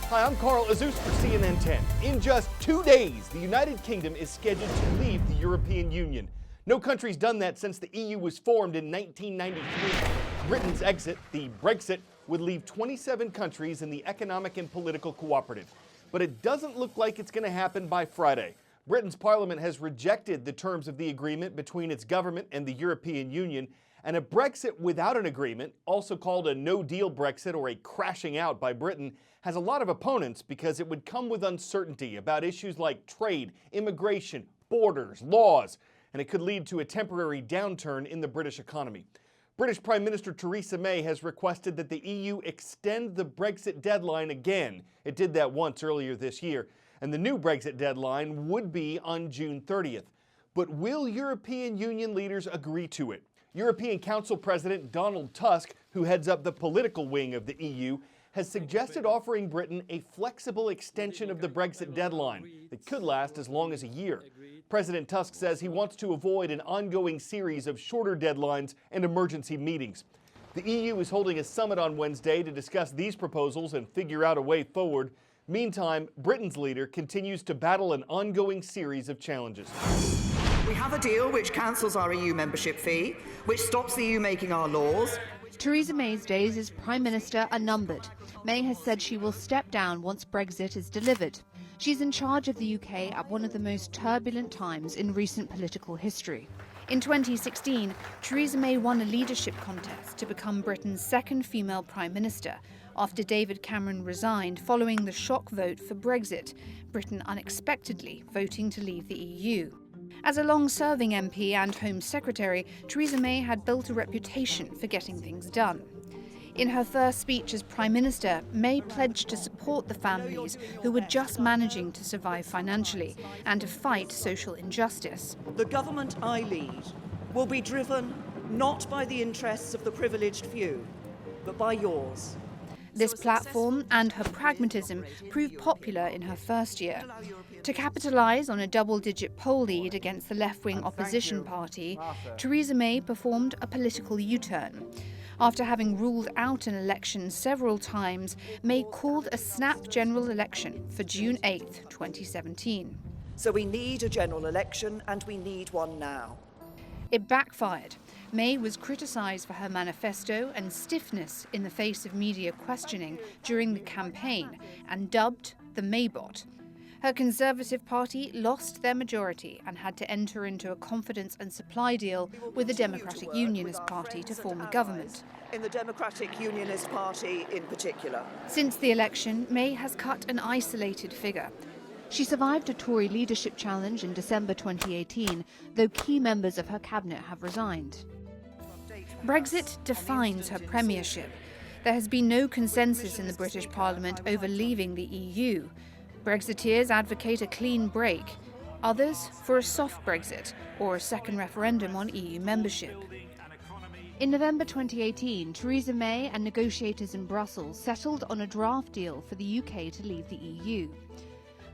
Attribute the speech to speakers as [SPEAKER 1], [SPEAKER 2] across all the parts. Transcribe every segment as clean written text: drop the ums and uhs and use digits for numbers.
[SPEAKER 1] Hi, I'm Carl Azus for CNN 10. In just 2 days, the United Kingdom is scheduled to leave the European Union. No country's done that since the EU was formed in 1993. Britain's exit, the Brexit, would leave 27 countries in the economic and political cooperative. But it doesn't look like it's going to happen by Friday. Britain's parliament has rejected the terms of the agreement between its government and the European Union, and a Brexit without an agreement, also called a no-deal Brexit or a crashing out by Britain, has a lot of opponents because it would come with uncertainty about issues like trade, immigration, borders, laws, and it could lead to a temporary downturn in the British economy. British Prime Minister Theresa May has requested that the EU extend the Brexit deadline again. It did that once earlier this year, and the new Brexit deadline would be on June 30th. But will European Union leaders agree to it? European Council President Donald Tusk, who heads up the political wing of the EU, has suggested offering Britain a flexible extension of the Brexit deadline that could last as long as a year. President Tusk says he wants to avoid an ongoing series of shorter deadlines and emergency meetings. The EU is holding a summit on Wednesday to discuss these proposals and figure out a way forward. Meantime, Britain's leader continues to battle an ongoing series of challenges.
[SPEAKER 2] We have a deal which cancels our EU membership fee, which stops the EU making our laws.
[SPEAKER 3] Theresa May's days as Prime Minister are numbered. May has said she will step down once Brexit is delivered. She's in charge of the UK at one of the most turbulent times in recent political history. In 2016, Theresa May won a leadership contest to become Britain's second female Prime Minister after David Cameron resigned following the shock vote for Brexit, Britain unexpectedly voting to leave the EU. As a long-serving MP and Home Secretary, Theresa May had built a reputation for getting things done. In her first speech as Prime Minister, May pledged to support the families who were just managing to survive financially and to fight social injustice.
[SPEAKER 2] The government I lead will be driven not by the interests of the privileged few, but by yours.
[SPEAKER 3] This platform and her pragmatism proved popular in her first year. To capitalise on a double-digit poll lead against the left-wing opposition party, Theresa May performed a political U-turn. After having ruled out an election several times, May called a snap general election for June 8, 2017.
[SPEAKER 2] So we need a general election, and we need one now.
[SPEAKER 3] It backfired. May was criticised for her manifesto and stiffness in the face of media questioning during the campaign and dubbed the Maybot. Her Conservative Party lost their majority and had to enter into a confidence and supply deal with the Democratic Unionist Party to form a government.
[SPEAKER 2] In the Democratic Unionist Party in particular.
[SPEAKER 3] Since the election, May has cut an isolated figure. She survived a Tory leadership challenge in December 2018, though key members of her cabinet have resigned. Brexit defines her premiership. There has been no consensus in the British Parliament over leaving the EU. Brexiteers advocate a clean break, others for a soft Brexit or a second referendum on EU membership. In November 2018, Theresa May and negotiators in Brussels settled on a draft deal for the UK to leave the EU.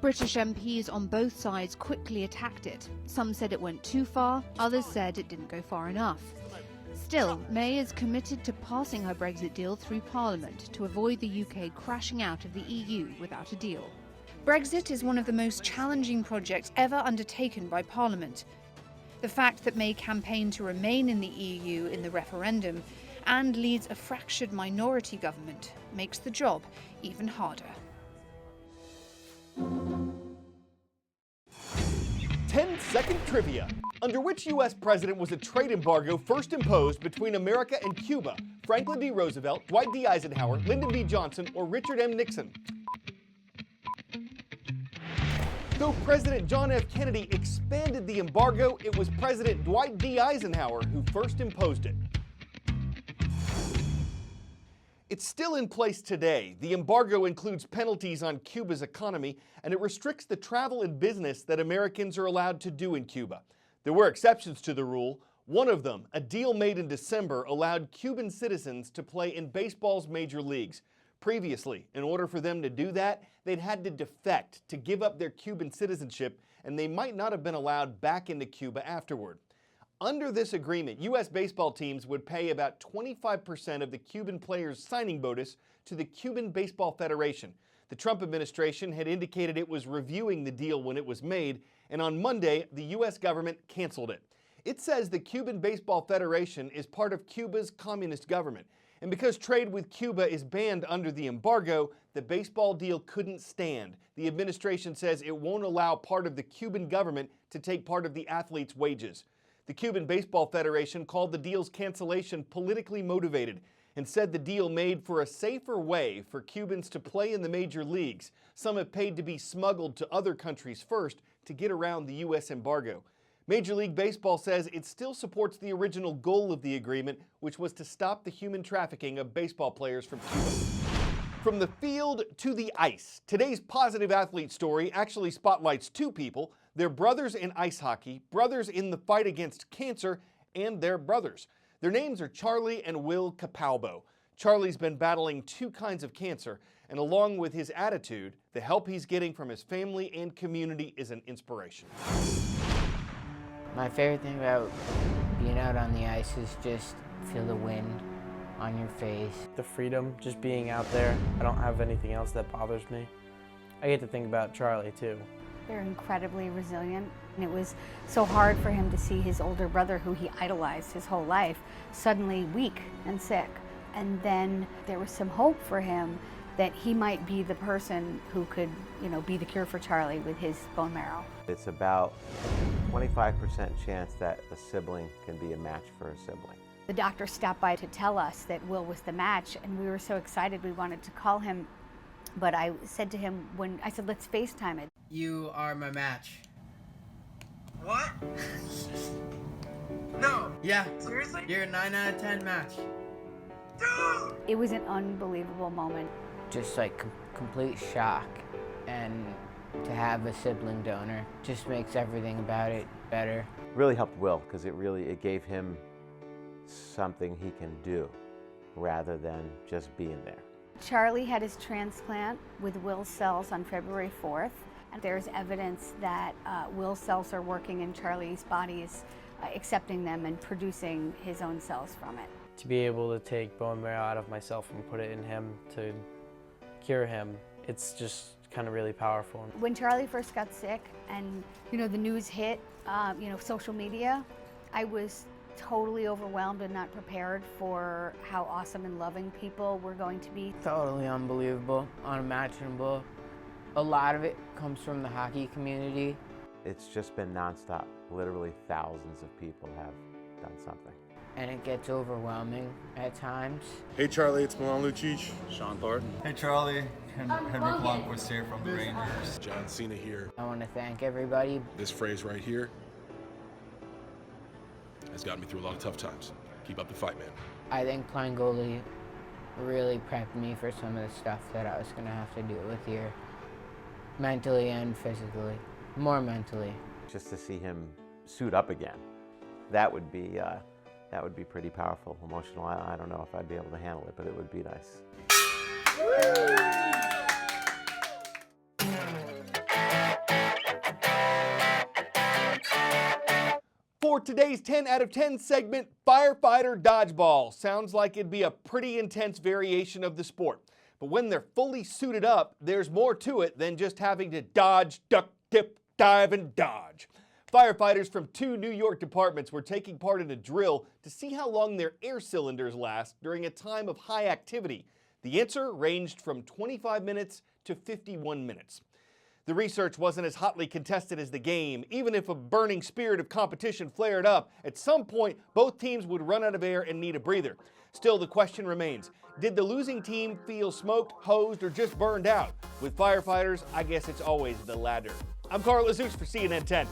[SPEAKER 3] British MPs on both sides quickly attacked it. Some said it went too far, others said it didn't go far enough. Still, May is committed to passing her Brexit deal through Parliament to avoid the UK crashing out of the EU without a deal. Brexit is one of the most challenging projects ever undertaken by Parliament. The fact that May campaigned to remain in the EU in the referendum and leads a fractured minority government makes the job even harder.
[SPEAKER 1] 10-second trivia. Under which U.S. president was a trade embargo first imposed between America and Cuba? Franklin D. Roosevelt, Dwight D. Eisenhower, Lyndon B. Johnson, or Richard M. Nixon? Though President John F. Kennedy expanded the embargo, it was President Dwight D. Eisenhower who first imposed it. It's still in place today. The embargo includes penalties on Cuba's economy, and it restricts the travel and business that Americans are allowed to do in Cuba. There were exceptions to the rule. One of them, a deal made in December, allowed Cuban citizens to play in baseball's major leagues. Previously, in order for them to do that, they'd had to defect to give up their Cuban citizenship, and they might not have been allowed back into Cuba afterward. Under this agreement, U.S. baseball teams would pay about 25% of the Cuban players' signing bonus to the Cuban Baseball Federation. The Trump administration had indicated it was reviewing the deal when it was made, and on Monday, the U.S. government canceled it. It says the Cuban Baseball Federation is part of Cuba's communist government, and because trade with Cuba is banned under the embargo, the baseball deal couldn't stand. The administration says it won't allow part of the Cuban government to take part of the athletes' wages. The Cuban Baseball Federation called the deal's cancellation politically motivated and said the deal made for a safer way for Cubans to play in the major leagues. Some have paid to be smuggled to other countries first to get around the U.S. embargo. Major League Baseball says it still supports the original goal of the agreement, which was to stop the human trafficking of baseball players from Cuba. From the field to the ice, today's positive athlete story actually spotlights two people. They're brothers in ice hockey, brothers in the fight against cancer, and they're brothers. Their names are Charlie and Will Capalbo. Charlie's been battling two kinds of cancer, and along with his attitude, the help he's getting from his family and community is an inspiration.
[SPEAKER 4] My favorite thing about being out on the ice is just feel the wind on your face.
[SPEAKER 5] The freedom, just being out there. I don't have anything else that bothers me. I get to think about Charlie too.
[SPEAKER 6] They're incredibly resilient, and it was so hard for him to see his older brother, who he idolized his whole life, suddenly weak and sick. And then there was some hope for him that he might be the person who could, be the cure for Charlie with his bone marrow.
[SPEAKER 7] It's about 25% chance that a sibling can be a match for a sibling.
[SPEAKER 6] The doctor stopped by to tell us that Will was the match, and we were so excited we wanted to call him. But I said to him, I said, let's FaceTime it.
[SPEAKER 4] You are my match.
[SPEAKER 8] What? No.
[SPEAKER 4] Yeah.
[SPEAKER 8] Seriously?
[SPEAKER 4] You're a 9 out of 10 match.
[SPEAKER 8] Dude!
[SPEAKER 6] It was an unbelievable moment.
[SPEAKER 4] Just like complete shock, and to have a sibling donor just makes everything about it better.
[SPEAKER 7] Really helped Will because it gave him something he can do rather than just being there.
[SPEAKER 6] Charlie had his transplant with Will's cells on February 4th. And there's evidence that Will's cells are working and Charlie's body is accepting them and producing his own cells from it.
[SPEAKER 5] To be able to take bone marrow out of myself and put it in him to cure him, it's just kind of really powerful.
[SPEAKER 6] When Charlie first got sick and the news hit, social media, I was totally overwhelmed and not prepared for how awesome and loving people were going to be.
[SPEAKER 4] Totally unbelievable, unimaginable. A lot of it comes from the hockey community.
[SPEAKER 7] It's just been nonstop. Literally thousands of people have done something.
[SPEAKER 4] And it gets overwhelming at times.
[SPEAKER 9] Hey Charlie, it's Milan Lucic.
[SPEAKER 10] Sean Thornton.
[SPEAKER 11] Hey Charlie, Henrik Lundqvist here from the Rangers.
[SPEAKER 9] John Cena here.
[SPEAKER 4] I want to thank everybody.
[SPEAKER 9] This phrase right here has gotten me through a lot of tough times. Keep up the fight, man.
[SPEAKER 4] I think playing goalie really prepped me for some of the stuff that I was going to have to deal with here. Mentally and physically. More mentally.
[SPEAKER 7] Just to see him suit up again, that would be pretty powerful, emotional. I don't know if I'd be able to handle it, but it would be nice.
[SPEAKER 1] For today's 10 out of 10 segment, Firefighter Dodgeball. Sounds like it'd be a pretty intense variation of the sport. But when they're fully suited up, there's more to it than just having to dodge, duck, dip, dive, and dodge. Firefighters from 2 New York departments were taking part in a drill to see how long their air cylinders last during a time of high activity. The answer ranged from 25 minutes to 51 minutes. The research wasn't as hotly contested as the game. Even if a burning spirit of competition flared up, at some point both teams would run out of air and need a breather. Still, the question remains, did the losing team feel smoked, hosed, or just burned out? With firefighters, I guess it's always the latter. I'm Carl Azus for CNN 10.